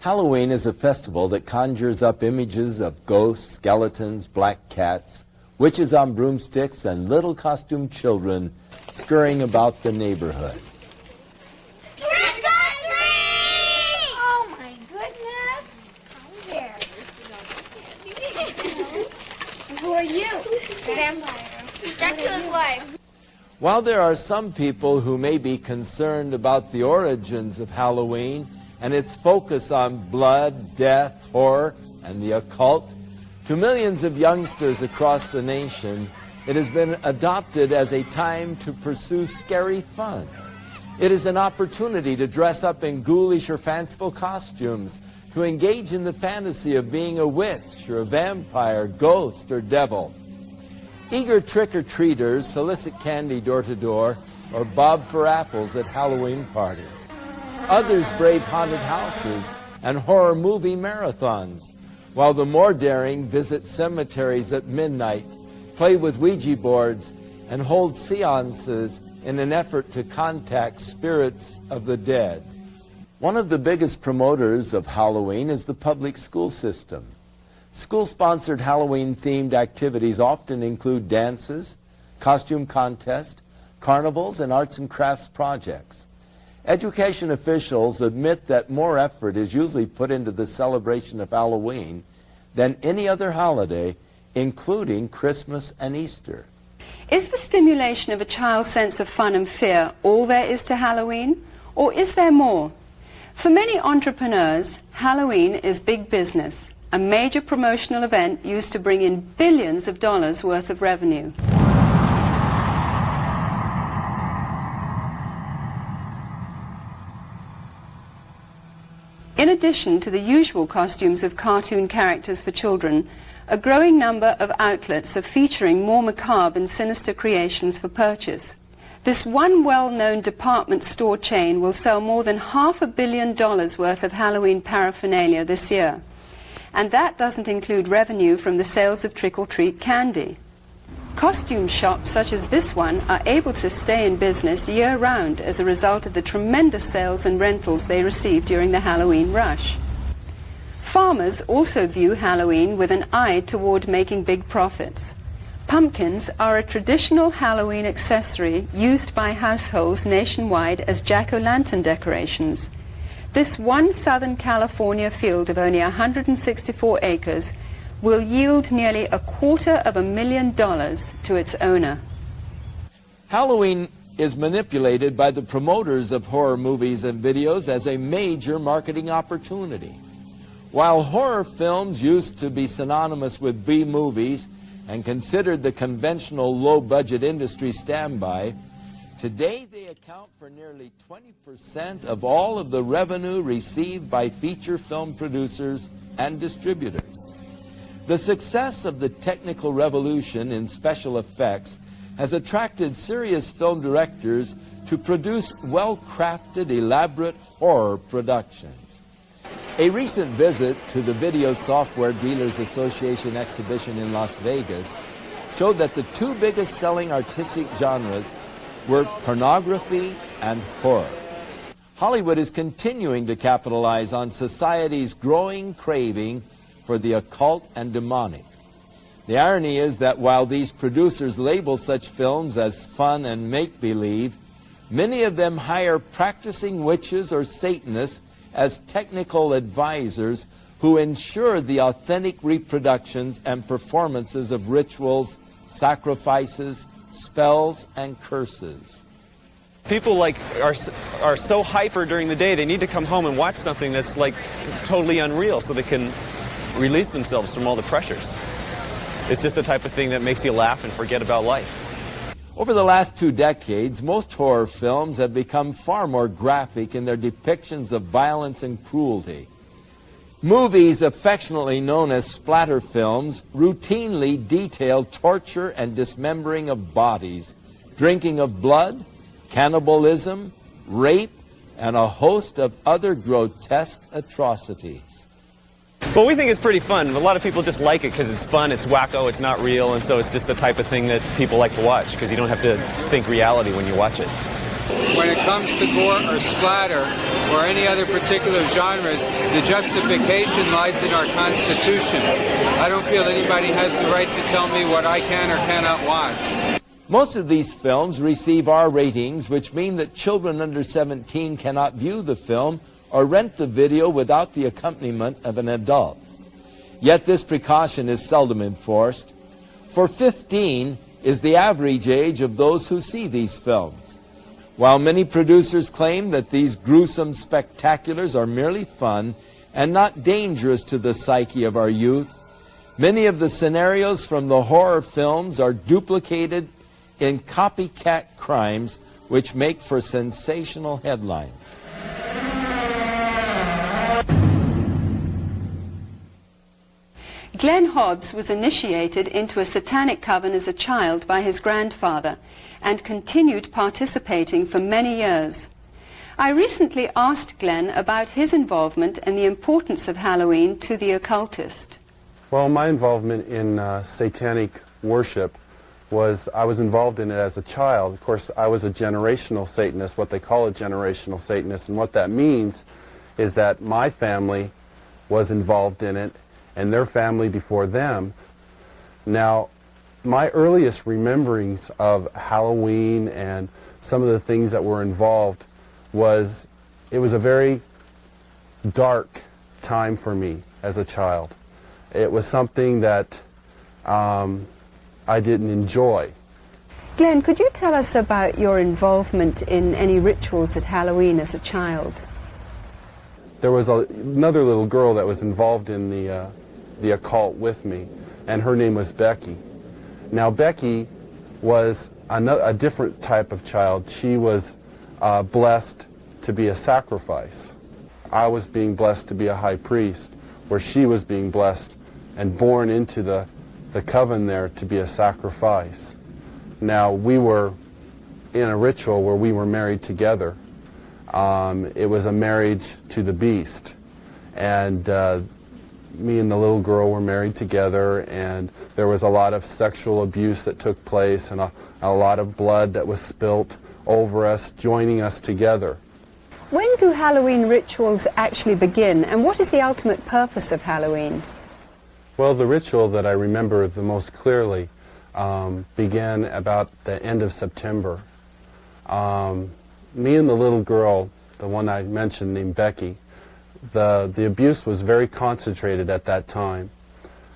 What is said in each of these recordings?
Halloween is a festival that conjures up images of ghosts, skeletons, black cats, witches on broomsticks, and little costumed children scurrying about the neighborhood. Trick or treat! Oh my goodness! Come here. Who are you? Vampire. Dracula's wife. While there are some people who may be concerned about the origins of Halloween and its focus on blood, death, horror, and the occult, to millions of youngsters across the nation, it has been adopted as a time to pursue scary fun. It is an opportunity to dress up in ghoulish or fanciful costumes, to engage in the fantasy of being a witch or a vampire, ghost, or devil. Eager trick-or-treaters solicit candy door to door or bob for apples at Halloween parties. Others brave haunted houses and horror movie marathons, while the more daring visit cemeteries at midnight, play with Ouija boards, and hold seances in an effort to contact spirits of the dead. One of the biggest promoters of Halloween is the public school system. School-sponsored Halloween-themed activities often include dances, costume contests, carnivals, and arts and crafts projects. Education officials admit that more effort is usually put into the celebration of Halloween than any other holiday, including Christmas and Easter. Is the stimulation of a child's sense of fun and fear all there is to Halloween, or is there more? For many entrepreneurs, Halloween is big business, a major promotional event used to bring in billions of dollars worth of revenue. In addition to the usual costumes of cartoon characters for children, a growing number of outlets are featuring more macabre and sinister creations for purchase. This one well-known department store chain will sell more than $500 million worth of Halloween paraphernalia this year. And that doesn't include revenue from the sales of trick-or-treat candy. Costume shops such as this one are able to stay in business year-round as a result of the tremendous sales and rentals they receive during the Halloween rush. Farmers also view Halloween with an eye toward making big profits. Pumpkins are a traditional Halloween accessory used by households nationwide as jack-o'-lantern decorations. This one Southern California field of only 164 acres will yield nearly $250,000 to its owner. Halloween is manipulated by the promoters of horror movies and videos as a major marketing opportunity. While horror films used to be synonymous with B-movies and considered the conventional low-budget industry standby, today they account for nearly 20% of all of the revenue received by feature film producers and distributors. The success of the technical revolution in special effects has attracted serious film directors to produce well-crafted, elaborate horror productions. A recent visit to the Video Software Dealers Association exhibition in Las Vegas showed that the two biggest selling artistic genres were pornography and horror. Hollywood is continuing to capitalize on society's growing craving for the occult and demonic. The irony is that while these producers label such films as fun and make-believe, many of them hire practicing witches or Satanists as technical advisors who ensure the authentic reproductions and performances of rituals, sacrifices, spells, and curses. People are so hyper during the day, they need to come home and watch something that's totally unreal so they can release themselves from all the pressures. It's just the type of thing that makes you laugh and forget about life. Over the last 2 decades, most horror films have become far more graphic in their depictions of violence and cruelty. Movies affectionately known as splatter films routinely detail torture and dismembering of bodies, drinking of blood, cannibalism, rape, and a host of other grotesque atrocities. Well, we think it's pretty fun. A lot of people just like it because it's fun, it's wacko, it's not real, and so it's just the type of thing that people like to watch because you don't have to think reality when you watch it. When it comes to gore or splatter or any other particular genres, the justification lies in our Constitution. I don't feel anybody has the right to tell me what I can or cannot watch. Most of these films receive R ratings, which mean that children under 17 cannot view the film or rent the video without the accompaniment of an adult. Yet this precaution is seldom enforced, for 15 is the average age of those who see these films. While many producers claim that these gruesome spectaculars are merely fun and not dangerous to the psyche of our youth, many of the scenarios from the horror films are duplicated in copycat crimes which make for sensational headlines. Glenn Hobbs was initiated into a satanic coven as a child by his grandfather and continued participating for many years. I recently asked Glenn about his involvement and the importance of Halloween to the occultist. Well, my involvement in satanic worship was, I was involved in it as a child. Of course, I was a generational Satanist, what they call a generational Satanist, and what that means is that my family was involved in it and their family before them. Now, my earliest rememberings of Halloween and some of the things that were involved was, it was a very dark time for me as a child. It was something that I didn't enjoy. Glenn, could you tell us about your involvement in any rituals at Halloween as a child? There was another little girl that was involved in the occult with me, and her name was Becky. Now, Becky was a different type of child. She was blessed to be a sacrifice. I was being blessed to be a high priest, where she was being blessed and born into the coven there to be a sacrifice. Now, we were in a ritual where we were married together. It was a marriage to the beast, and me and the little girl were married together, and there was a lot of sexual abuse that took place and a lot of blood that was spilt over us, joining us together. When do Halloween rituals actually begin, and what is the ultimate purpose of Halloween? Well, the ritual that I remember the most clearly began about the end of September. Me and the little girl, the one I mentioned named Becky, the abuse was very concentrated at that time.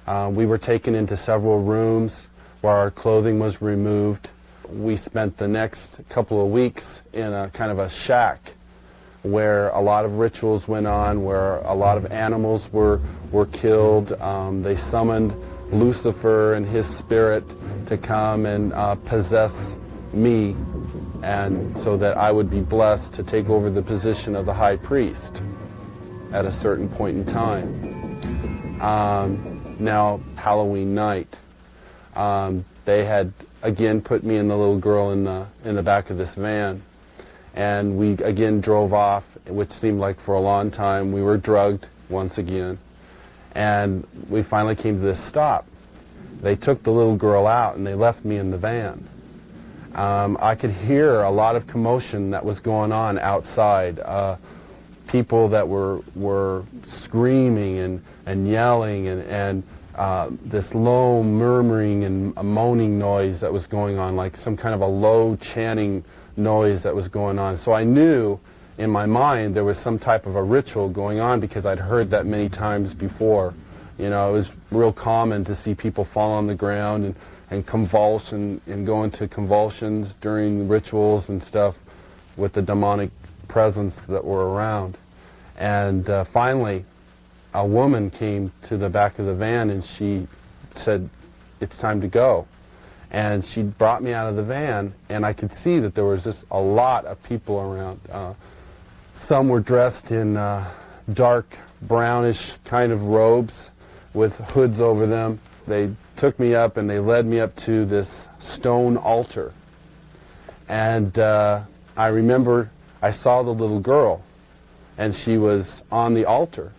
We were taken into several rooms where our clothing was removed. We spent the next couple of weeks in a kind of a shack where a lot of rituals went on, where a lot of animals were killed. They summoned Lucifer and his spirit to come and possess me, and so that I would be blessed to take over the position of the high priest at a certain point in time. Now, Halloween night, they had again put me and the little girl in the back of this van, and we again drove off, which seemed like for a long time. We were drugged once again, and we finally came to this stop. They took the little girl out and they left me in the van. I could hear a lot of commotion that was going on outside. People that were screaming and yelling, and this low murmuring and moaning noise that was going on, like some kind of a low chanting noise that was going on. So I knew in my mind there was some type of a ritual going on, because I'd heard that many times before. You know, it was real common to see people fall on the ground and convulse and go into convulsions during rituals and stuff with the demonic presence that were around. And finally, a woman came to the back of the van and she said, "It's time to go." And she brought me out of the van, and I could see that there was just a lot of people around. Some were dressed in dark brownish kind of robes with hoods over them. They took me up and they led me up to this stone altar. And I remember I saw the little girl, and she was on the altar.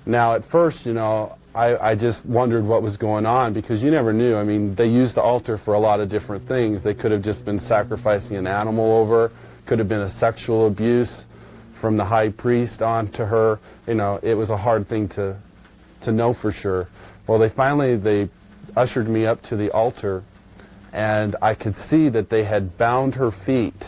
Now, at first, you know, I just wondered what was going on, because you never knew. I mean, they used the altar for a lot of different things. They could have just been sacrificing an animal over, could have been a sexual abuse from the high priest on to her. You know, it was a hard thing to know for sure. Well, they ushered me up to the altar, and I could see that they had bound her feet.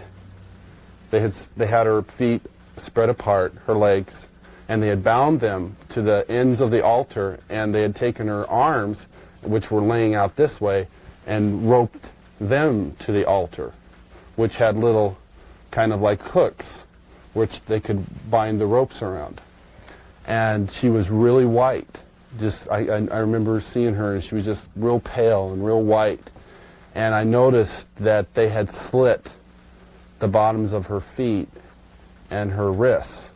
They had her feet spread apart, her legs, and they had bound them to the ends of the altar, and they had taken her arms, which were laying out this way, and roped them to the altar, which had little kind of like hooks, which they could bind the ropes around. And she was really white. I remember seeing her, and she was just real pale and real white. And I noticed that they had slit the bottoms of her feet and her wrists,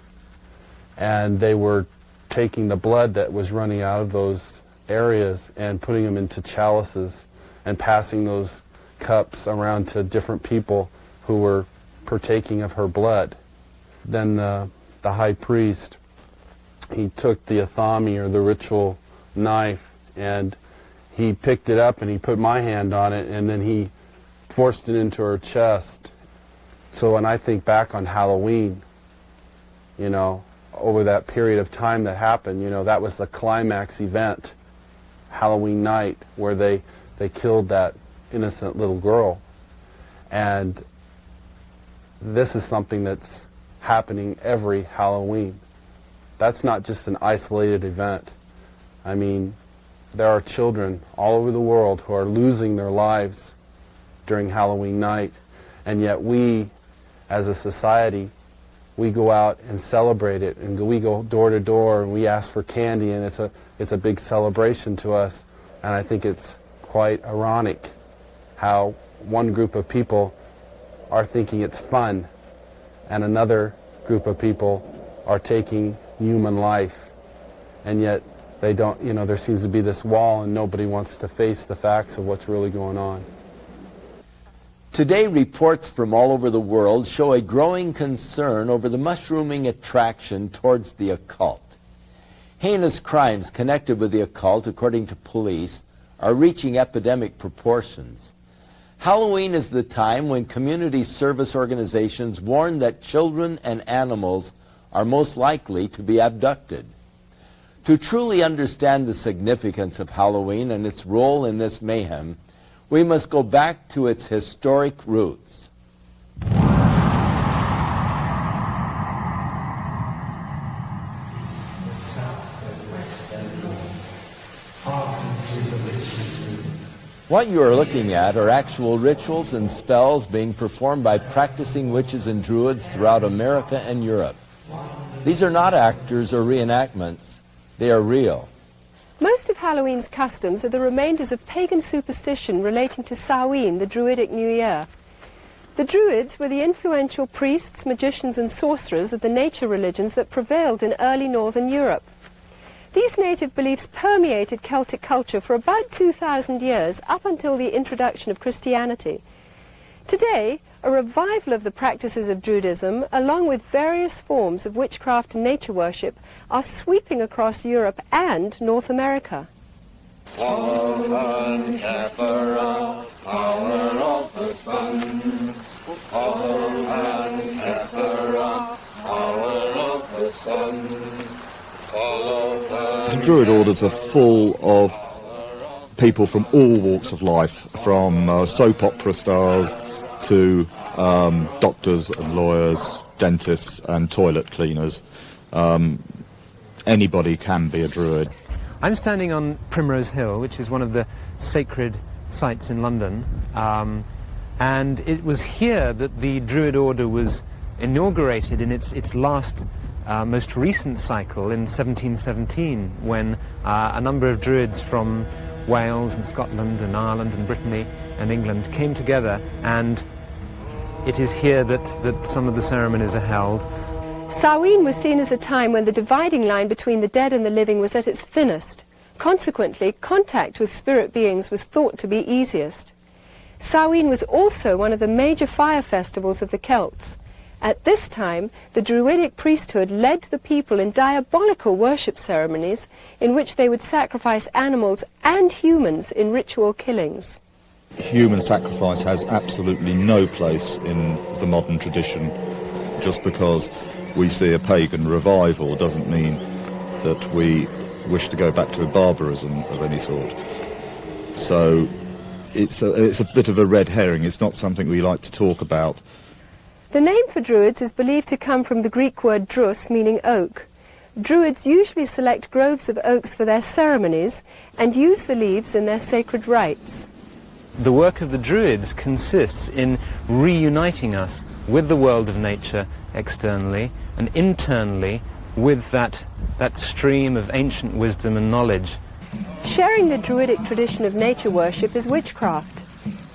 and they were taking the blood that was running out of those areas and putting them into chalices and passing those cups around to different people who were partaking of her blood. Then the high priest, he took the athami, or the ritual knife, and he picked it up and he put my hand on it, and then he forced it into her chest. So when I think back on Halloween, you know, over that period of time that happened, you know, that was the climax event, Halloween night, where they killed that innocent little girl. And this is something that's happening every Halloween. That's not just an isolated event. I mean, there are children all over the world who are losing their lives during Halloween night, and yet we, as a society, we go out and celebrate it, and we go door to door and we ask for candy, and it's a big celebration to us. And I think it's quite ironic how one group of people are thinking it's fun, and another group of people are taking human life, and yet they don't, you know, there seems to be this wall and nobody wants to face the facts of what's really going on. Today, reports from all over the world show a growing concern over the mushrooming attraction towards the occult. Heinous crimes connected with the occult, according to police, are reaching epidemic proportions. Halloween is the time when community service organizations warn that children and animals are most likely to be abducted. To truly understand the significance of Halloween and its role in this mayhem, we must go back to its historic roots. What you are looking at are actual rituals and spells being performed by practicing witches and druids throughout America and Europe. These are not actors or reenactments. They are real. Most of Halloween's customs are the remainders of pagan superstition relating to Samhain, the Druidic New Year. The Druids were the influential priests, magicians and sorcerers of the nature religions that prevailed in early northern Europe. These native beliefs permeated Celtic culture for about 2,000 years, up until the introduction of Christianity. Today, a revival of the practices of Druidism, along with various forms of witchcraft and nature worship, are sweeping across Europe and North America. The Druid orders are full of people from all walks of life, from soap opera stars to doctors and lawyers, dentists and toilet cleaners. Anybody can be a Druid. I'm standing on Primrose Hill, which is one of the sacred sites in London, and it was here that the Druid order was inaugurated in its last most recent cycle in 1717, when a number of Druids from Wales and Scotland and Ireland and Brittany and England came together, and it is here that some of the ceremonies are held. Samhain was seen as a time when the dividing line between the dead and the living was at its thinnest. Consequently, contact with spirit beings was thought to be easiest. Samhain was also one of the major fire festivals of the Celts. At this time, the Druidic priesthood led the people in diabolical worship ceremonies in which they would sacrifice animals and humans in ritual killings. Human sacrifice has absolutely no place in the modern tradition. Just because we see a pagan revival doesn't mean that we wish to go back to barbarism of any sort. So it's a bit of a red herring. It's not something we like to talk about. The name for Druids is believed to come from the Greek word drus, meaning oak. Druids usually select groves of oaks for their ceremonies and use the leaves in their sacred rites. The work of the Druids consists in reuniting us with the world of nature externally and internally with that stream of ancient wisdom and knowledge. Sharing the Druidic tradition of nature worship is witchcraft.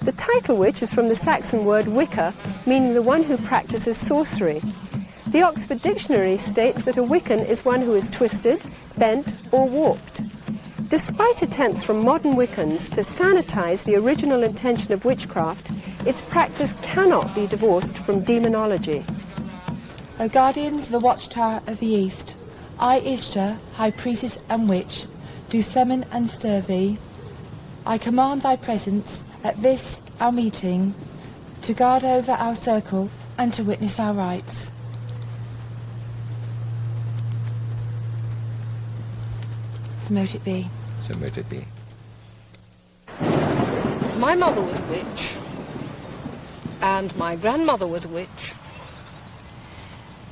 The title witch is from the Saxon word wicca, meaning the one who practices sorcery. The Oxford Dictionary states that a Wiccan is one who is twisted, bent or warped. Despite attempts from modern Wiccans to sanitize the original intention of witchcraft, its practice cannot be divorced from demonology. O guardians of the watchtower of the east, I, Ishtar, high priestess and witch, do summon and stir thee. I command thy presence at this our meeting, to guard over our circle and to witness our rites. So mote it be. So mote it be. My mother was a witch, and my grandmother was a witch,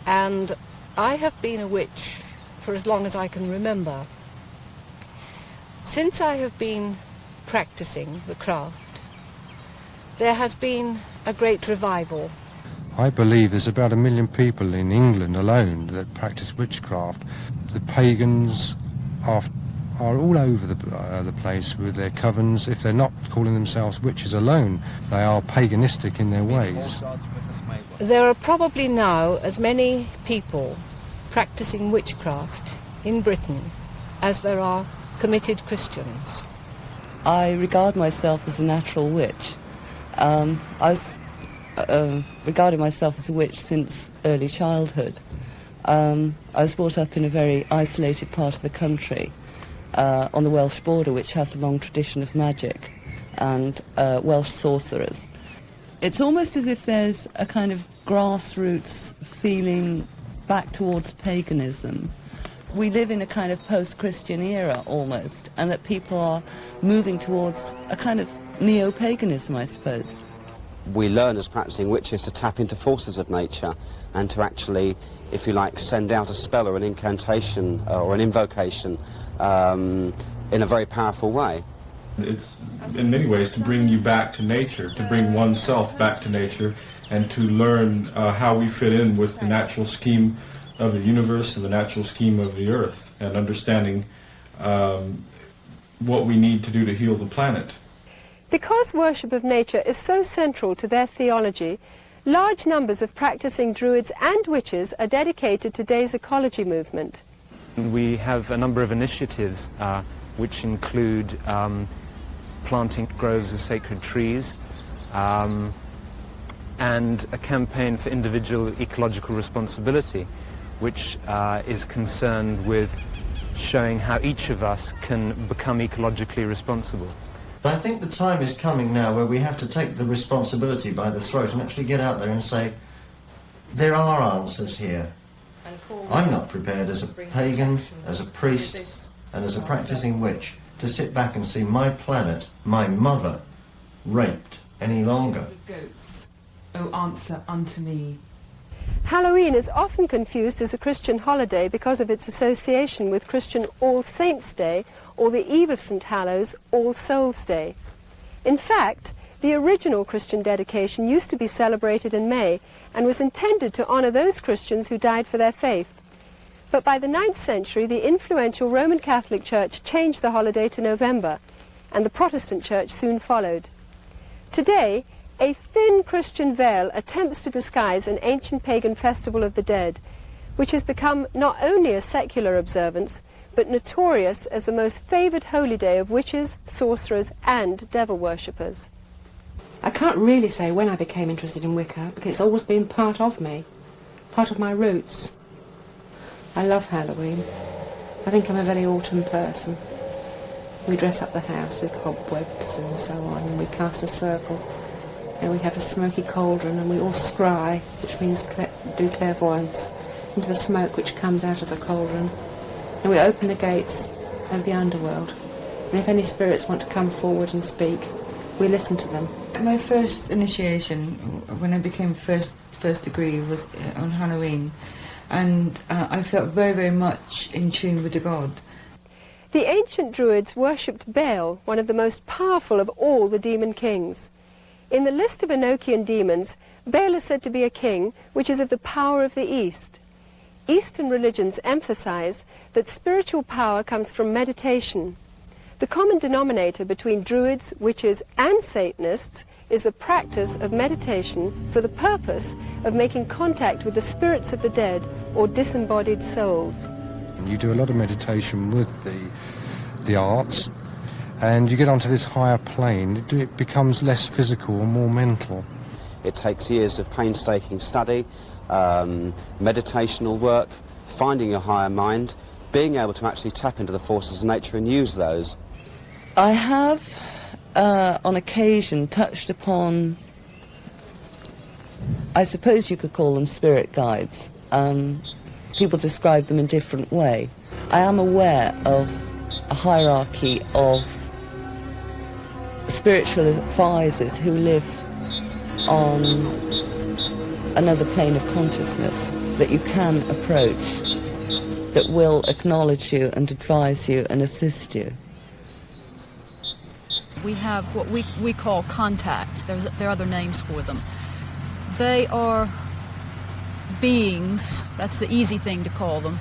and I have been a witch for as long as I can remember. Since I have been practicing the craft, there has been a great revival. I believe there's about 1 million people in England alone that practice witchcraft. The pagans are all over the place with their covens. If they're not calling themselves witches alone, they are paganistic in their ways. There are probably now as many people practicing witchcraft in Britain as there are committed Christians. I regard myself as a natural witch. I was regarded myself as a witch since early childhood. I was brought up in a very isolated part of the country, on the Welsh border, which has a long tradition of magic and Welsh sorcerers. It's almost as if there's a kind of grassroots feeling back towards paganism. We live in a kind of post-Christian era almost, and that people are moving towards a kind of neo-paganism, I suppose. We learn as practicing witches to tap into forces of nature and to actually, if you like, send out a spell or an incantation or an invocation in a very powerful way. It's in many ways to bring you back to nature, to bring oneself back to nature, and to learn how we fit in with the natural scheme of the universe and the natural scheme of the earth, and understanding what we need to do to heal the planet. Because worship of nature is so central to their theology, large numbers of practicing Druids and witches are dedicated to today's ecology movement. We have a number of initiatives which include planting groves of sacred trees and a campaign for individual ecological responsibility, which is concerned with showing how each of us can become ecologically responsible. I think the time is coming now where we have to take the responsibility by the throat and actually get out there and say, there are answers here. I'm not prepared as a pagan, as a priest, and as a practicing witch to sit back and see my planet, my mother, raped any longer. Goats, O answer unto me. Halloween is often confused as a Christian holiday because of its association with Christian All Saints' Day or the Eve of St. Hallows, All Souls' Day. In fact, the original Christian dedication used to be celebrated in May and was intended to honor those Christians who died for their faith. But by the 9th century, the influential Roman Catholic Church changed the holiday to November, and the Protestant Church soon followed. Today, a thin Christian veil attempts to disguise an ancient pagan festival of the dead, which has become not only a secular observance, but notorious as the most favoured holy day of witches, sorcerers and devil worshippers. I can't really say when I became interested in Wicca, because it's always been part of me, part of my roots. I love Halloween. I think I'm a very autumn person. We dress up the house with cobwebs and so on, and we cast a circle, and we have a smoky cauldron, and we all scry, which means do clairvoyance, into the smoke which comes out of the cauldron, and we open the gates of the underworld, and if any spirits want to come forward and speak, we listen to them. My first initiation, when I became first degree, was on Halloween, and I felt very, very much in tune with the god. The ancient Druids worshipped Baal, one of the most powerful of all the demon kings. In the list of Enochian demons, Baal is said to be a king which is of the power of the East. Eastern religions emphasize that spiritual power comes from meditation. The common denominator between Druids, witches, and Satanists is the practice of meditation for the purpose of making contact with the spirits of the dead or disembodied souls. You do a lot of meditation with the arts, and you get onto this higher plane. It becomes less physical and more mental. It takes years of painstaking study, meditational work, finding your higher mind, being able to actually tap into the forces of nature and use those. I have, on occasion, touched upon, I suppose you could call them spirit guides. People describe them in a different way. I am aware of a hierarchy of spiritual advisors who live on another plane of consciousness that you can approach, that will acknowledge you and advise you and assist you. We have what we call contacts. There are other names for them. They are beings, that's the easy thing to call them,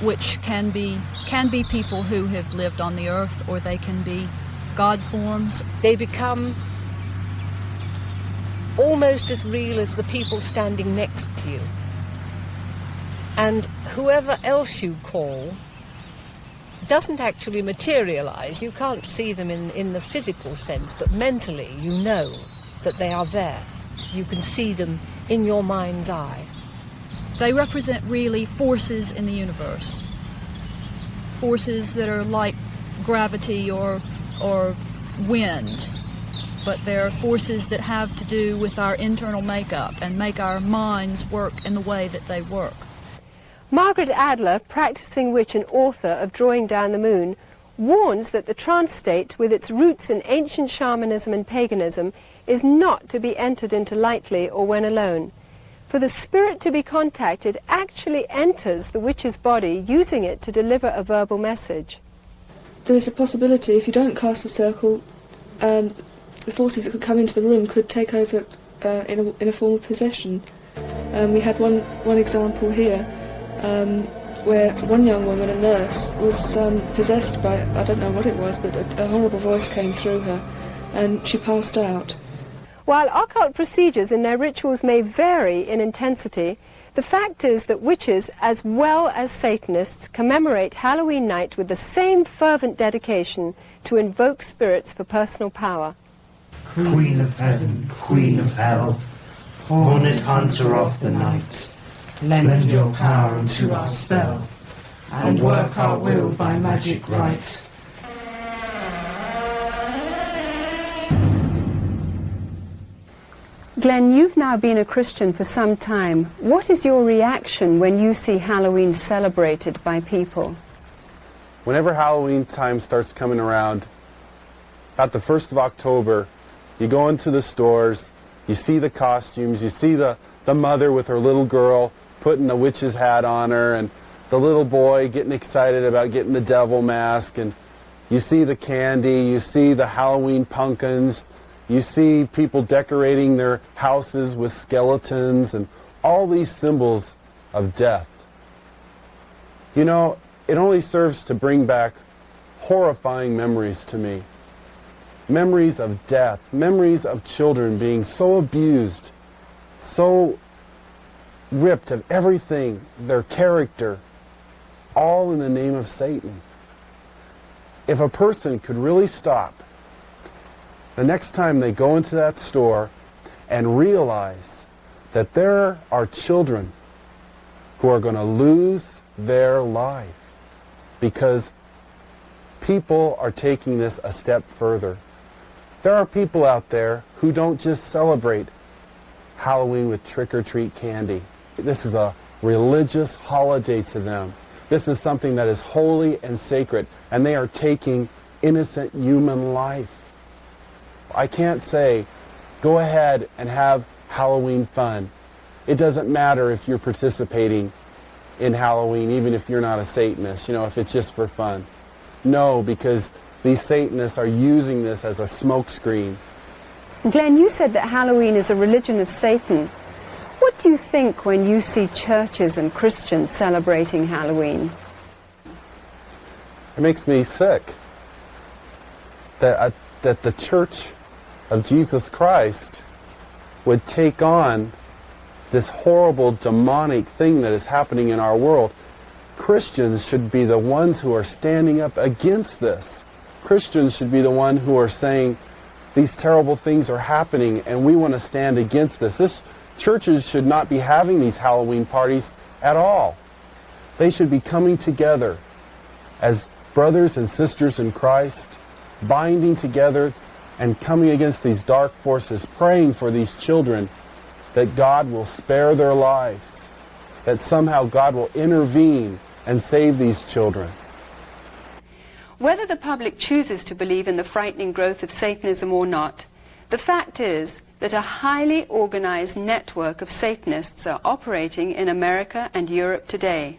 which can be people who have lived on the earth, or they can be God forms. They become almost as real as the people standing next to you. And whoever else you call doesn't actually materialize. You can't see them in the physical sense, but mentally you know that they are there. You can see them in your mind's eye. They represent really forces in the universe. Forces that are like gravity or wind. But they're forces that have to do with our internal makeup and make our minds work in the way that they work. Margaret Adler, practicing witch and author of Drawing Down the Moon, warns that the trance state, with its roots in ancient shamanism and paganism, is not to be entered into lightly or when alone. For the spirit to be contacted actually enters the witch's body, using it to deliver a verbal message. There is a possibility, if you don't cast a circle, the forces that could come into the room could take over in a form of possession. We had one example here, where one young woman, a nurse, was possessed by, I don't know what it was, but a horrible voice came through her, and she passed out. While occult procedures in their rituals may vary in intensity, the fact is that witches, as well as Satanists, commemorate Halloween night with the same fervent dedication to invoke spirits for personal power. Queen of heaven, queen of hell, horned hunter of the night, lend your power unto our spell, and work our will by magic right. Glenn, you've now been a Christian for some time. What is your reaction when you see Halloween celebrated by people? Whenever Halloween time starts coming around, about the 1st of October, you go into the stores, you see the costumes, you see the mother with her little girl putting a witch's hat on her, and the little boy getting excited about getting the devil mask, and you see the candy, you see the Halloween pumpkins, you see people decorating their houses with skeletons and all these symbols of death. You know, it only serves to bring back horrifying memories to me. Memories of death, memories of children being so abused, so ripped of everything, their character, all in the name of Satan. If a person could really stop the next time they go into that store and realize that there are children who are going to lose their life because people are taking this a step further. There are people out there who don't just celebrate Halloween with trick-or-treat candy. This is a religious holiday to them. This is something that is holy and sacred, and they are taking innocent human life. I can't say, go ahead and have Halloween fun. It doesn't matter if you're participating in Halloween, even if you're not a Satanist, if it's just for fun. No, because these Satanists are using this as a smokescreen. Glenn, you said that Halloween is a religion of Satan. What do you think when you see churches and Christians celebrating Halloween? It makes me sick that the Church of Jesus Christ would take on this horrible demonic thing that is happening in our world. Christians should be the ones who are standing up against this. Christians should be the ones who are saying these terrible things are happening and we want to stand against this. Churches should not be having these Halloween parties at all. They should be coming together as brothers and sisters in Christ, binding together and coming against these dark forces, praying for these children that God will spare their lives, that somehow God will intervene and save these children. Whether the public chooses to believe in the frightening growth of Satanism or not, the fact is that a highly organized network of Satanists are operating in America and Europe today.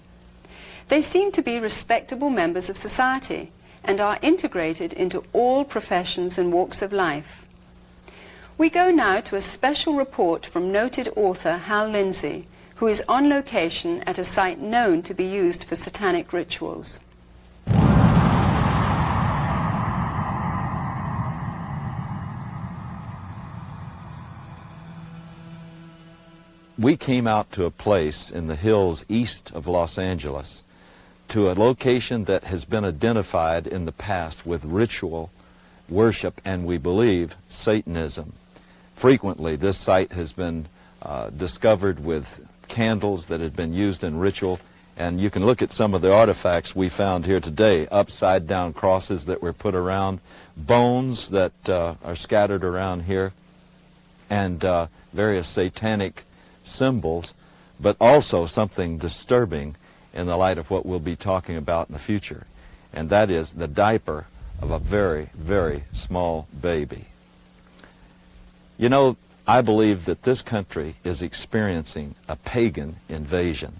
They seem to be respectable members of society and are integrated into all professions and walks of life. We go now to a special report from noted author Hal Lindsey, who is on location at a site known to be used for satanic rituals. We came out to a place in the hills east of Los Angeles, to a location that has been identified in the past with ritual worship and, we believe, Satanism. Frequently, this site has been discovered with candles that had been used in ritual, and you can look at some of the artifacts we found here today, upside-down crosses that were put around, bones that are scattered around here, and various satanic symbols, but also something disturbing in the light of what we'll be talking about in the future, and that is the diaper of a very, very small baby. You know, I believe that this country is experiencing a pagan invasion,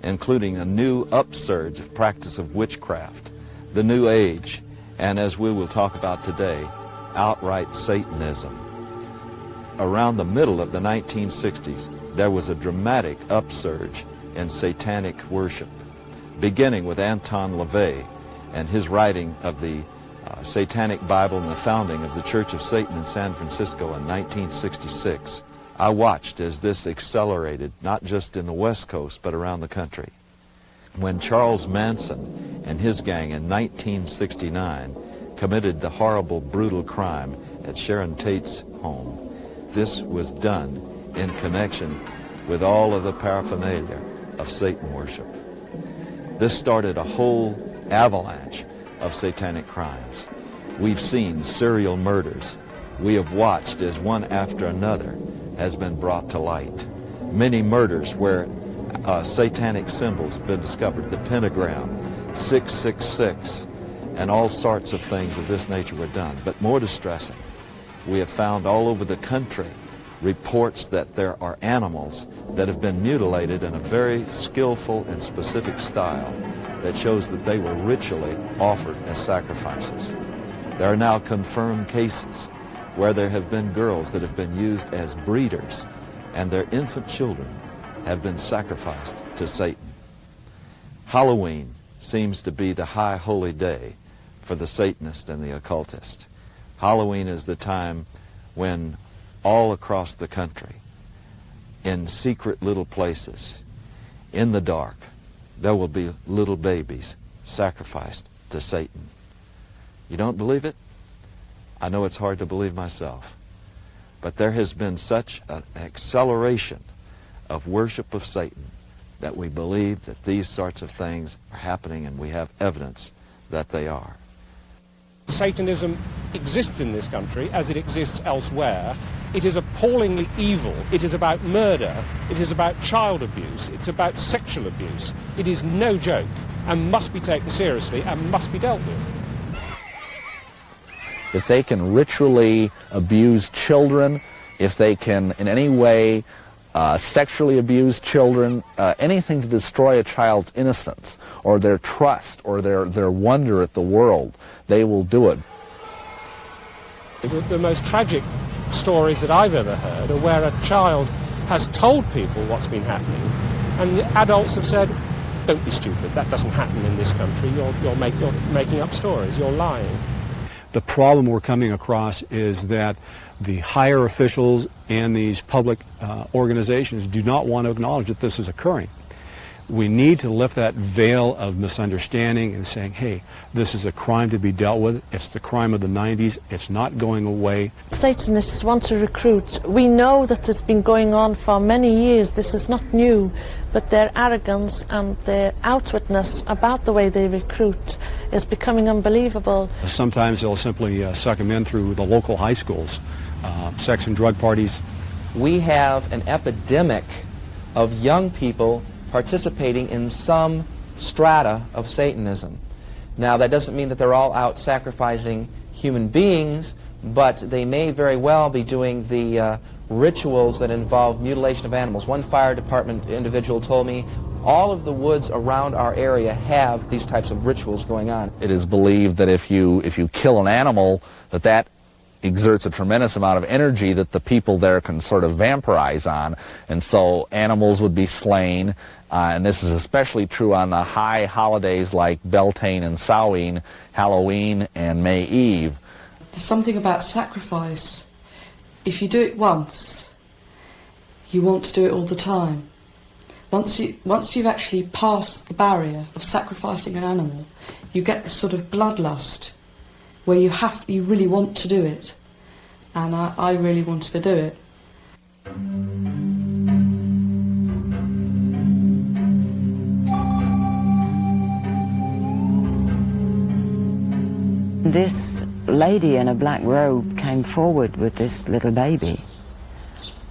including a new upsurge of practice of witchcraft, the New Age, and as we will talk about today, outright Satanism. Around the middle of the 1960s, there was a dramatic upsurge in satanic worship, beginning with Anton LaVey and his writing of the Satanic Bible and the founding of the Church of Satan in San Francisco in 1966. I watched as this accelerated, not just in the West Coast, but around the country. When Charles Manson and his gang in 1969 committed the horrible, brutal crime at Sharon Tate's home, this was done in connection with all of the paraphernalia of Satan worship. This started a whole avalanche of satanic crimes. We've seen serial murders. We have watched as one after another has been brought to light. Many murders where satanic symbols have been discovered, the pentagram, 666, and all sorts of things of this nature were done. But more distressing, we have found all over the country reports that there are animals that have been mutilated in a very skillful and specific style that shows that they were ritually offered as sacrifices. There are now confirmed cases where there have been girls that have been used as breeders and their infant children have been sacrificed to Satan. Halloween seems to be the high holy day for the Satanist and the occultist. Halloween is the time when all across the country, in secret little places, in the dark, there will be little babies sacrificed to Satan. You don't believe it? I know it's hard to believe myself. But there has been such an acceleration of worship of Satan that we believe that these sorts of things are happening, and we have evidence that they are. Satanism exists in this country as it exists elsewhere. It is appallingly evil. It is about murder. It is about child abuse. It's about sexual abuse. It is no joke and must be taken seriously and must be dealt with. If they can ritually abuse children, if they can in any way sexually abuse children, anything to destroy a child's innocence or their trust or their wonder at the world, they will do it. The most tragic stories that I've ever heard are where a child has told people what's been happening and the adults have said, don't be stupid, that doesn't happen in this country, you're making up stories, you're lying. The problem we're coming across is that the higher officials and these public organizations do not want to acknowledge that this is occurring. We need to lift that veil of misunderstanding and saying, hey, this is a crime to be dealt with. It's the crime of the 90s. It's not going away. Satanists want to recruit. We know that it's been going on for many years. This is not new, but their arrogance and their outwardness about the way they recruit is becoming unbelievable. Sometimes they'll simply suck them in through the local high schools, sex and drug parties. We have an epidemic of young people participating in some strata of Satanism. Now, that doesn't mean that they're all out sacrificing human beings, but they may very well be doing the rituals that involve mutilation of animals. One fire department individual told me all of the woods around our area have these types of rituals going on. It is believed that if you kill an animal, that exerts a tremendous amount of energy that the people there can sort of vampirize on, and so animals would be slain, and this is especially true on the high holidays like Beltane and Samhain, Halloween and May Eve. There's something about sacrifice. If you do it once, you want to do it all the time. Once you've actually passed the barrier of sacrificing an animal, you get this sort of bloodlust where you really want to do it. And I really wanted to do it. This lady in a black robe came forward with this little baby.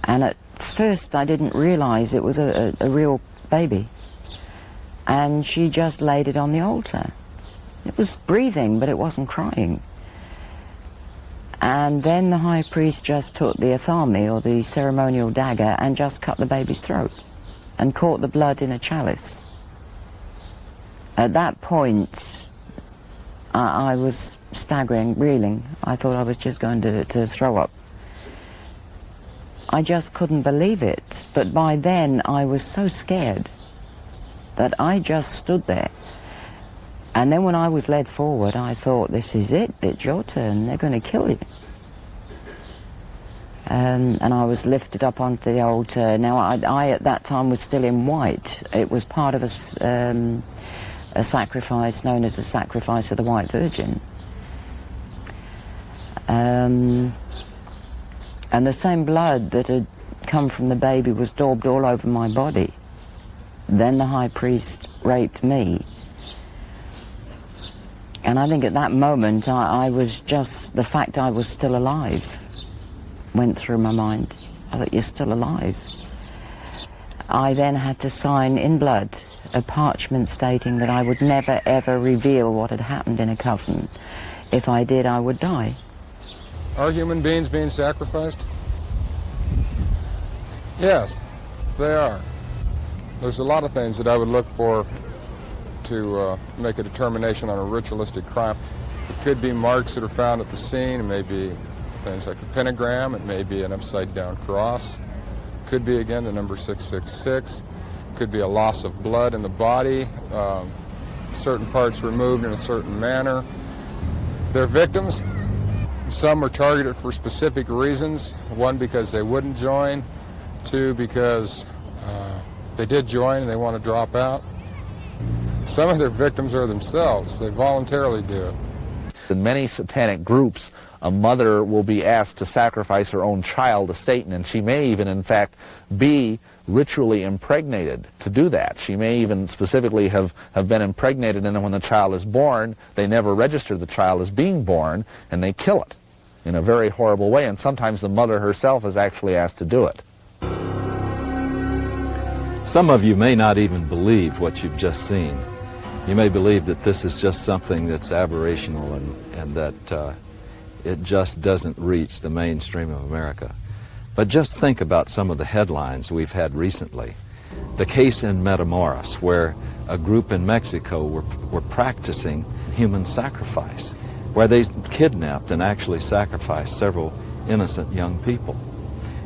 And at first I didn't realize it was a real baby. And she just laid it on the altar. It was breathing, but it wasn't crying. And then the high priest just took the athame, or the ceremonial dagger, and just cut the baby's throat and caught the blood in a chalice. At that point, I was staggering, reeling. I thought I was just going to throw up. I just couldn't believe it. But by then, I was so scared that I just stood there. And then when I was led forward, I thought, this is it, it's your turn, they're going to kill you. And I was lifted up onto the altar. Now, I at that time was still in white. It was part of a sacrifice known as the sacrifice of the White Virgin. And the same blood that had come from the baby was daubed all over my body. Then the high priest raped me. And I think at that moment, I was just, the fact I was still alive went through my mind. I thought, you're still alive. I then had to sign in blood a parchment stating that I would never, ever reveal what had happened in a coven. If I did, I would die. Are human beings being sacrificed? Yes, they are. There's a lot of things that I would look for to make a determination on a ritualistic crime. It could be marks that are found at the scene. It may be things like a pentagram. It may be an upside-down cross. It could be, again, the number 666. It could be a loss of blood in the body, certain parts removed in a certain manner. They're victims. Some are targeted for specific reasons. One, because they wouldn't join. Two, because they did join and they want to drop out. Some of their victims are themselves. They voluntarily do it. In many satanic groups, a mother will be asked to sacrifice her own child to Satan, and she may even, in fact, be ritually impregnated to do that. She may even specifically have been impregnated, and then when the child is born, they never register the child as being born, and they kill it in a very horrible way, and sometimes the mother herself is actually asked to do it. Some of you may not even believe what you've just seen. You may believe that this is just something that's aberrational and that it just doesn't reach the mainstream of America. But just think about some of the headlines we've had recently. The case in Matamoros, where a group in Mexico were practicing human sacrifice, where they kidnapped and actually sacrificed several innocent young people.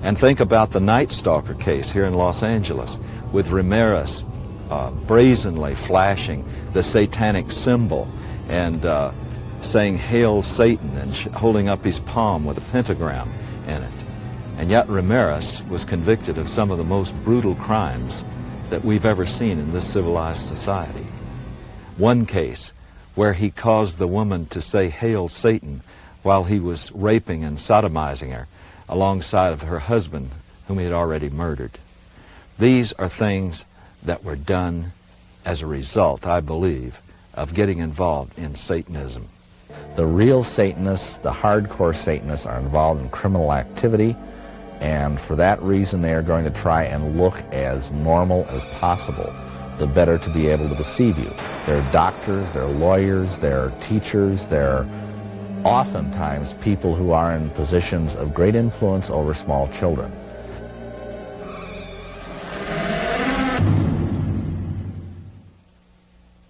And think about the Night Stalker case here in Los Angeles, with Ramirez brazenly flashing the satanic symbol and saying, "Hail Satan," and holding up his palm with a pentagram in it. And yet Ramirez was convicted of some of the most brutal crimes that we've ever seen in this civilized society. One case where he caused the woman to say, "Hail Satan," while he was raping and sodomizing her alongside of her husband, whom he had already murdered. These are things that were done as a result, I believe, of getting involved in Satanism. The real Satanists, the hardcore Satanists, are involved in criminal activity, and for that reason they are going to try and look as normal as possible, the better to be able to deceive you. They're doctors, they're lawyers, they're teachers, they're oftentimes people who are in positions of great influence over small children.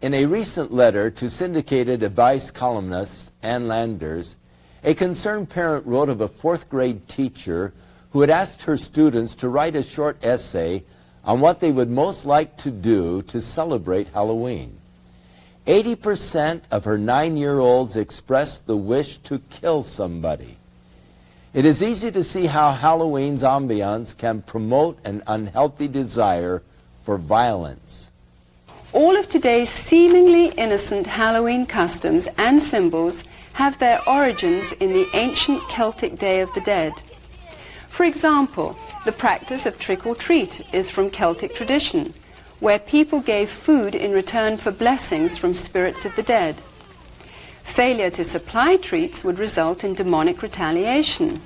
In a recent letter to syndicated advice columnist Ann Landers, a concerned parent wrote of a fourth-grade teacher who had asked her students to write a short essay on what they would most like to do to celebrate Halloween. 80% of her 9-year-olds expressed the wish to kill somebody. It is easy to see how Halloween's ambiance can promote an unhealthy desire for violence. All of today's seemingly innocent Halloween customs and symbols have their origins in the ancient Celtic Day of the Dead. For example, the practice of trick-or-treat is from Celtic tradition, where people gave food in return for blessings from spirits of the dead. Failure to supply treats would result in demonic retaliation.